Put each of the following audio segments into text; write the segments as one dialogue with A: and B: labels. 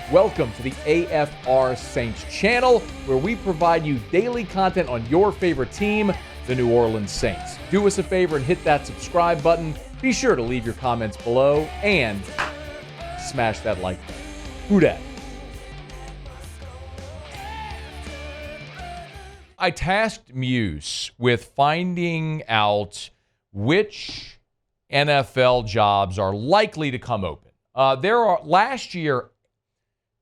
A: Welcome to the AFR Saints channel, where we provide you daily content on your favorite team, the New Orleans Saints. Do us a favor and hit that subscribe button. Be sure to leave your comments below and smash that like button. Who dat? I tasked Muse with finding out which NFL jobs are likely to come open.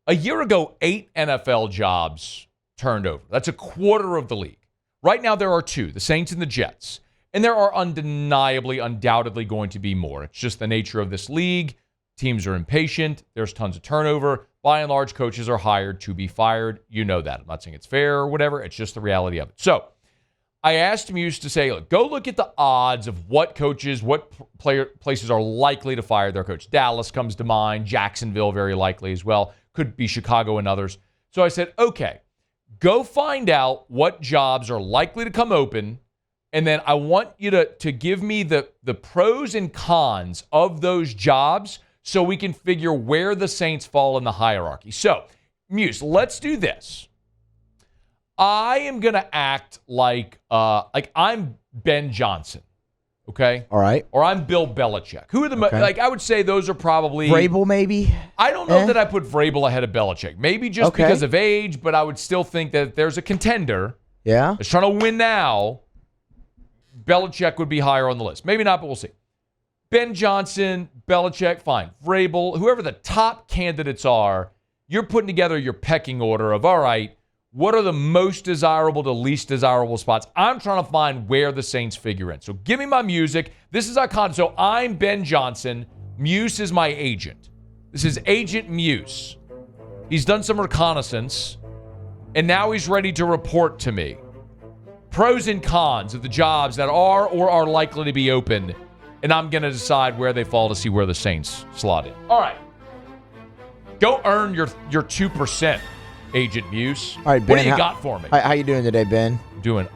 A: A year ago, 8 NFL jobs turned over. That's a quarter of the league. Right now, there are 2, the Saints and the Jets. And there are undoubtedly going to be more. It's just the nature of this league. Teams are impatient. There's tons of turnover. By and large, coaches are hired to be fired. You know that. I'm not saying it's fair or whatever. It's just the reality of it. So I asked Muse to say, look, go look at the odds of what coaches, what places are likely to fire their coach. Dallas comes to mind. Jacksonville, very likely as well. Could be Chicago and others. So I said, okay, go find out what jobs are likely to come open, and then I want you to give me the pros and cons of those jobs so we can figure where the Saints fall in the hierarchy. So, Muse, let's do this. I am going to act like I'm Ben Johnson. Okay.
B: All right.
A: Or I'm Bill Belichick. Who are the I would say those are probably
B: Vrabel, maybe.
A: I don't know that I put Vrabel ahead of Belichick. Maybe just because of age, but I would still think that if there's a contender that's trying to win now, Belichick would be higher on the list. Maybe not, but we'll see. Ben Johnson, Belichick, fine. Vrabel, whoever the top candidates are, you're putting together your pecking order of, all right, what are the most desirable to least desirable spots? I'm trying to find where the Saints figure in. So give me my music. This is our content. So I'm Ben Johnson. Muse is my agent. This is Agent Muse. He's done some reconnaissance, and now he's ready to report to me pros and cons of the jobs that are or are likely to be open, and I'm going to decide where they fall to see where the Saints slot in. All right. Go earn your 2%. Agent Muse.
B: All right, Ben,
A: what do you got for me?
B: How you doing today, Ben?
A: Doing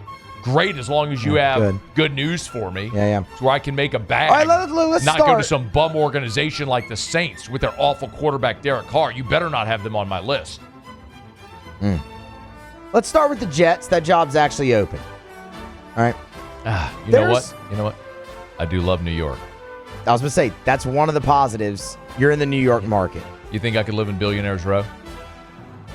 A: great as long as you have good news for me.
B: Yeah.
A: So where I can make a bag.
B: All right, let's
A: not
B: start.
A: Go to some bum organization like the Saints with their awful quarterback, Derek Carr. You better not have them on my list.
B: Let's start with the Jets. That job's actually open. All right.
A: You know what? I do love New York.
B: I was going to say, that's one of the positives. You're in the New York market.
A: You think I could live in Billionaires Row?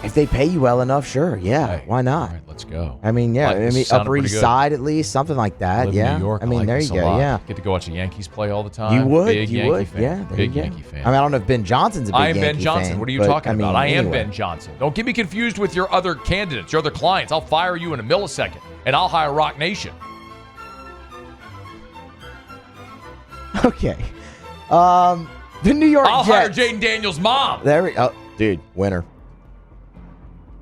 B: If they pay you well enough, sure. Yeah, why not?
A: All right, let's go.
B: I mean, Upper East Side at least, something like that.
A: Live in New York.
B: I mean, there you go. Yeah.
A: Get to go watch the Yankees play all the time.
B: You would.
A: Big
B: you
A: Yankee
B: would.
A: fan.
B: Yeah.
A: Big Yankee fan.
B: I mean, I don't know if Ben Johnson's a big Yankee fan.
A: I am Ben Johnson. What are you talking about? I am Ben Johnson. Don't get me confused with your other candidates, your other clients. I'll fire you in a millisecond, and I'll hire Rock Nation.
B: Okay. The New York
A: I'll
B: Jets.
A: hire Jaden Daniels' mom.
B: There we go. Dude, winner.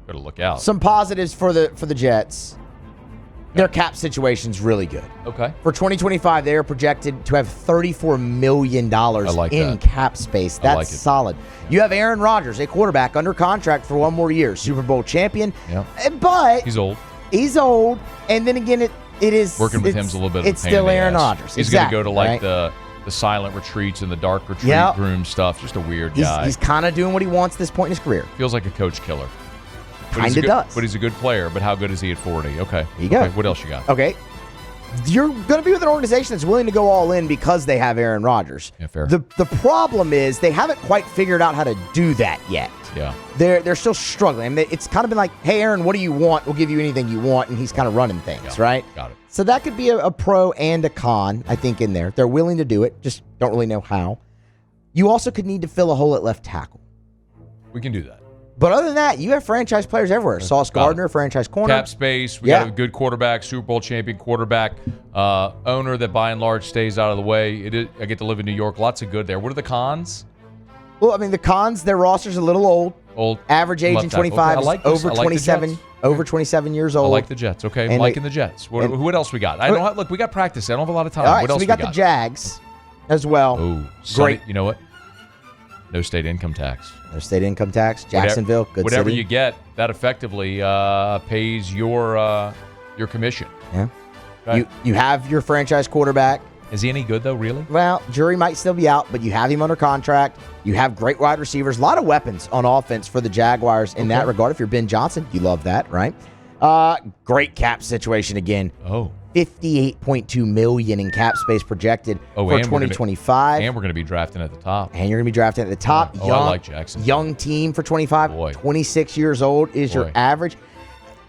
A: Better look out.
B: Some positives for the Jets. Their cap situation's really good.
A: Okay.
B: For 2025, they are projected to have $34 million in cap space. That's solid. You have Aaron Rodgers, a quarterback, under contract for 1 more year. Super Bowl champion.
A: Yeah.
B: But
A: he's old.
B: And then again, it is
A: working with him's a little bit of a pain
B: it's still
A: in the
B: Aaron
A: ass.
B: Rodgers.
A: He's going to go to the silent retreats and the dark retreat room stuff. Just a weird guy.
B: He's kind of doing what he wants at this point in his career.
A: Feels like a coach killer.
B: Kind of does.
A: But he's a good player. But how good is he at 40? Okay.
B: There you go.
A: What else you got?
B: Okay. You're going to be with an organization that's willing to go all in because they have Aaron Rodgers.
A: Yeah, fair.
B: The problem is they haven't quite figured out how to do that yet.
A: Yeah.
B: They're still struggling. I mean, it's kind of been like, hey, Aaron, what do you want? We'll give you anything you want. And he's kind of running things, right?
A: Got it.
B: So that could be a pro and a con, I think, in there. They're willing to do it, just don't really know how. You also could need to fill a hole at left tackle.
A: We can do that.
B: But other than that, you have franchise players everywhere. Sauce Gardner, franchise corner.
A: Cap space. We got a good quarterback, Super Bowl champion quarterback, owner that by and large stays out of the way. I get to live in New York. Lots of good there. What are the cons?
B: Well, I mean, the cons, their roster's a little old. Average age in 25 is over 27. Over 27 years old.
A: I like the Jets. Okay, I'm liking the Jets. What else we got? Look, we got practice. I don't have a lot of time.
B: All right,
A: what else
B: so we got the Jags as well.
A: Oh,
B: great.
A: You know what? No state income tax.
B: No state income tax. Jacksonville, good
A: whatever
B: city.
A: You get, that effectively pays your commission.
B: Yeah.
A: Right.
B: You have your franchise quarterback.
A: Is he any good, though, really?
B: Well, jury might still be out, but you have him under contract. You have great wide receivers. A lot of weapons on offense for the Jaguars in that regard. If you're Ben Johnson, you love that, right? Great cap situation again. $58.2 million in cap space projected for 2025.
A: And we're going to be drafting at the top.
B: And you're going to be drafting at the top.
A: I like Jackson.
B: Young team for 25.
A: Boy.
B: 26 years old is your average.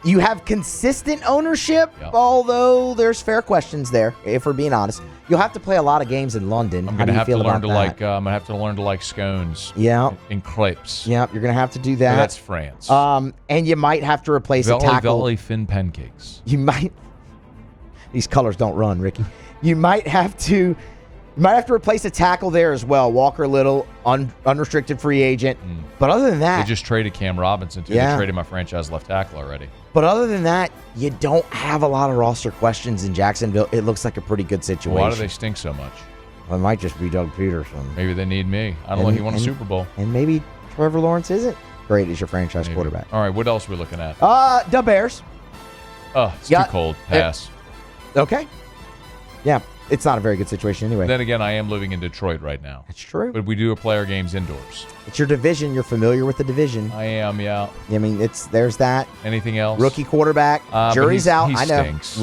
B: You have consistent ownership, although there's fair questions there, if we're being honest. You'll have to play a lot of games in London.
A: I'm going to have to learn to like. I'm going to have to learn to like scones.
B: Yeah.
A: And crepes.
B: Yeah, you're going to have to do that.
A: So that's France.
B: And you might have to replace a tackle.
A: Valley fin pancakes.
B: You might. These colors don't run, Ricky. You might have to replace a tackle there as well. Walker Little, unrestricted free agent. But other than that,
A: they just traded Cam Robinson too. They traded my franchise left tackle already.
B: But other than that, you don't have a lot of roster questions in Jacksonville. It looks like a pretty good situation.
A: Why do they stink so much?
B: Well, it might just be Doug Peterson.
A: Maybe they need me. I don't know. He won a Super Bowl.
B: And maybe Trevor Lawrence isn't great as your franchise quarterback.
A: All right, what else are we looking at?
B: The Bears.
A: It's too cold. Pass.
B: Okay. Yeah, it's not a very good situation anyway.
A: Then again, I am living in Detroit right now.
B: That's true.
A: But we do play our games indoors.
B: It's your division. You're familiar with the division.
A: I am, yeah.
B: I mean, there's that.
A: Anything else?
B: Rookie quarterback. Jury's out.
A: He
B: I know.
A: Stinks.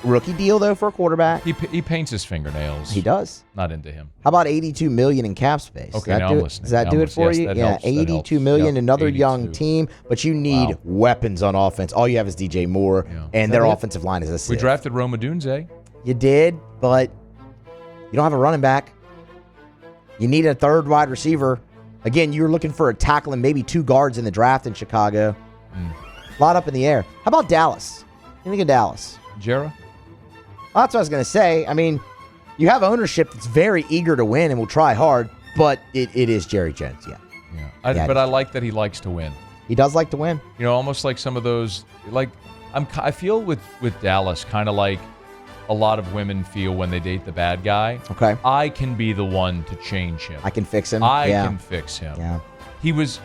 B: Rookie deal though for a quarterback.
A: He paints his fingernails.
B: He does.
A: Not into him.
B: How about $82 million in cap space?
A: Okay, now I'm listening.
B: Does that do it for you? Yeah, $82 million. Yep, another 82. Young team, but you need weapons on offense. All you have is DJ Moore, and their offensive line is a sieve.
A: We drafted Rome Odunze.
B: You did, but you don't have a running back. You need a third wide receiver. Again, you're looking for a tackle and maybe 2 guards in the draft in Chicago. A lot up in the air. How about Dallas? What do you think of Dallas?
A: Jarrah?
B: Well, that's what I was going to say. I mean, you have ownership that's very eager to win and will try hard, but it is Jerry Jones,
A: But I like that he likes to win.
B: He does like to win.
A: You know, almost like some of those, like, I feel with Dallas kind of like a lot of women feel when they date the bad guy.
B: Okay.
A: I can be the one to change him.
B: I can fix him.
A: I can fix him.
B: Yeah.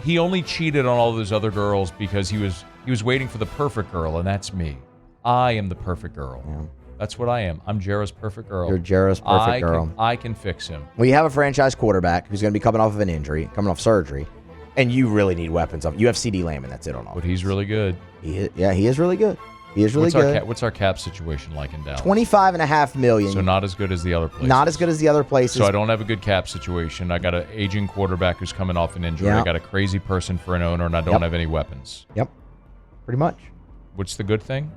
A: He only cheated on all those other girls because he was waiting for the perfect girl, and that's me. I am the perfect girl. Yeah. That's what I am. I'm Jarrah's perfect girl.
B: You're Jarrah's perfect girl.
A: I can fix him.
B: Well, you have a franchise quarterback who's going to be coming off of an injury, coming off surgery, and you really need weapons. You have CD Lamb, and that's it on offense.
A: But he's really good.
B: He is really good. He is really good.
A: What's our cap situation like in Dallas?
B: $25.5 million.
A: So not as good as the other places.
B: Not as good as the other places.
A: So I don't have a good cap situation. I got an aging quarterback who's coming off an injury. I got a crazy person for an owner, and I don't have any weapons.
B: Yep. Pretty much.
A: What's the good thing?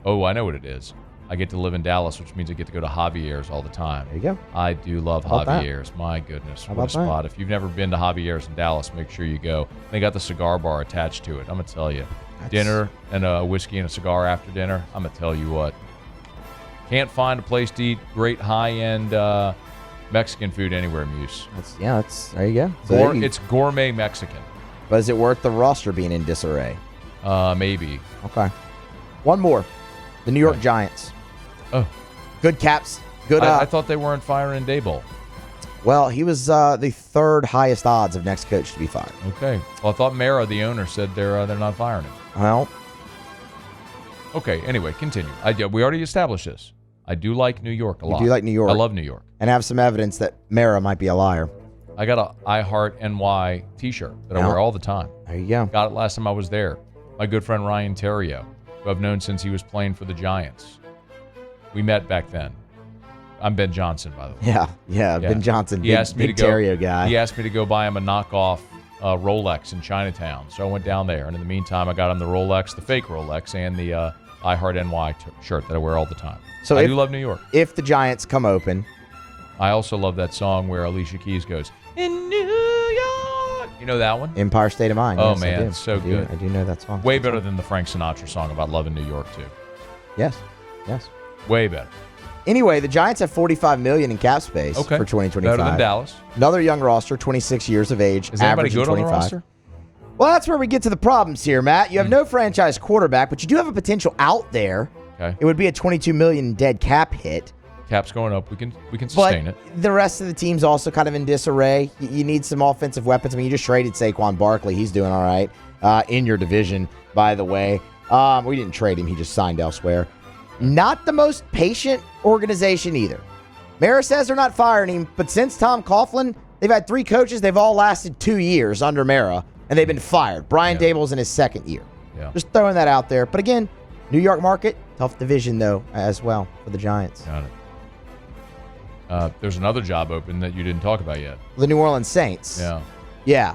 A: Oh, I know what it is. I get to live in Dallas, which means I get to go to Javier's all the time.
B: There you go.
A: I do love Javier's. My goodness, what a spot. If you've never been to Javier's in Dallas, make sure you go. They got the cigar bar attached to it. I'm going to tell you. Dinner and a whiskey and a cigar after dinner, I'm going to tell you what. Can't find a place to eat great high-end Mexican food anywhere, Muse.
B: There you go. So
A: it's gourmet Mexican.
B: But is it worth the roster being in disarray?
A: Maybe.
B: Okay. One more. The New York Giants.
A: Oh.
B: Good caps. Good.
A: I thought they weren't firing Daboll.
B: Well, he was the third highest odds of next coach to be fired.
A: Okay. Well, I thought Mara, the owner, said they're not firing him.
B: Well.
A: Okay. Anyway, continue. We already established this. I do like New York a lot.
B: You do like New York.
A: I love New York.
B: And have some evidence that Mara might be a liar.
A: I got a I Heart NY T-shirt that I wear all the time.
B: There you go.
A: Got it last time I was there. My good friend Ryan Terrio, who I've known since he was playing for the Giants. We met back then. I'm Ben Johnson, by the way.
B: Yeah. Ben Johnson, big Terrio guy.
A: He asked me to go buy him a knockoff Rolex in Chinatown. So I went down there, and in the meantime, I got him the Rolex, the fake Rolex, and the I Heart NY shirt that I wear all the time. So I do love New York.
B: If the Giants come open.
A: I also love that song where Alicia Keys goes, "In New York." You know that one?
B: Empire State of Mind.
A: Oh,
B: yes,
A: man, it's so good.
B: I do know that song.
A: Way better than the Frank Sinatra song about loving New York, too.
B: Yes.
A: Way better.
B: Anyway, the Giants have $45 million in cap space for 2025.
A: Better than Dallas.
B: Another young roster, 26 years of age.
A: Is anybody good on the roster?
B: Well, that's where we get to the problems here, Matt. You have no franchise quarterback, but you do have a potential out there.
A: Okay.
B: It would be a $22 million dead cap hit.
A: Cap's going up. We can sustain it.
B: The rest of the team's also kind of in disarray. You need some offensive weapons. I mean, you just traded Saquon Barkley. He's doing all right in your division, by the way. We didn't trade him. He just signed elsewhere. Not the most patient organization either. Mara says they're not firing him, but since Tom Coughlin, they've had 3 coaches. They've all lasted 2 years under Mara, and they've been fired. Brian Dable's in his 2nd year.
A: Yeah.
B: Just throwing that out there. But again, New York market, tough division, though, as well for the Giants.
A: Got it. There's another job open that you didn't talk about yet.
B: The New Orleans Saints.
A: Yeah.
B: Yeah.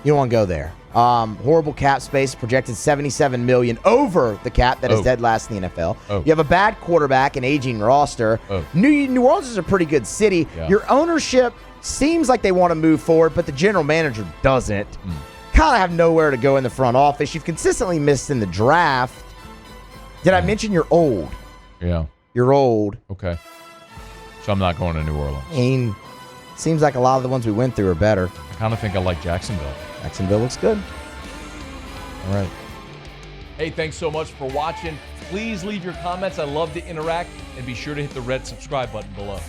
B: You don't want to go there. Horrible cap space, projected $77 million over the cap that is dead last in the NFL. You have a bad quarterback, an aging roster. New Orleans is a pretty good city.
A: Yeah.
B: Your ownership seems like they want to move forward, but the general manager doesn't. Kind of have nowhere to go in the front office. You've consistently missed in the draft. Did I mention you're old?
A: Yeah.
B: You're old.
A: Okay. So I'm not going to New Orleans.
B: I mean, seems like a lot of the ones we went through are better.
A: I kind of think I like Jacksonville.
B: Jacksonville looks good.
A: All right. Hey, thanks so much for watching. Please leave your comments. I love to interact. And be sure to hit the red subscribe button below.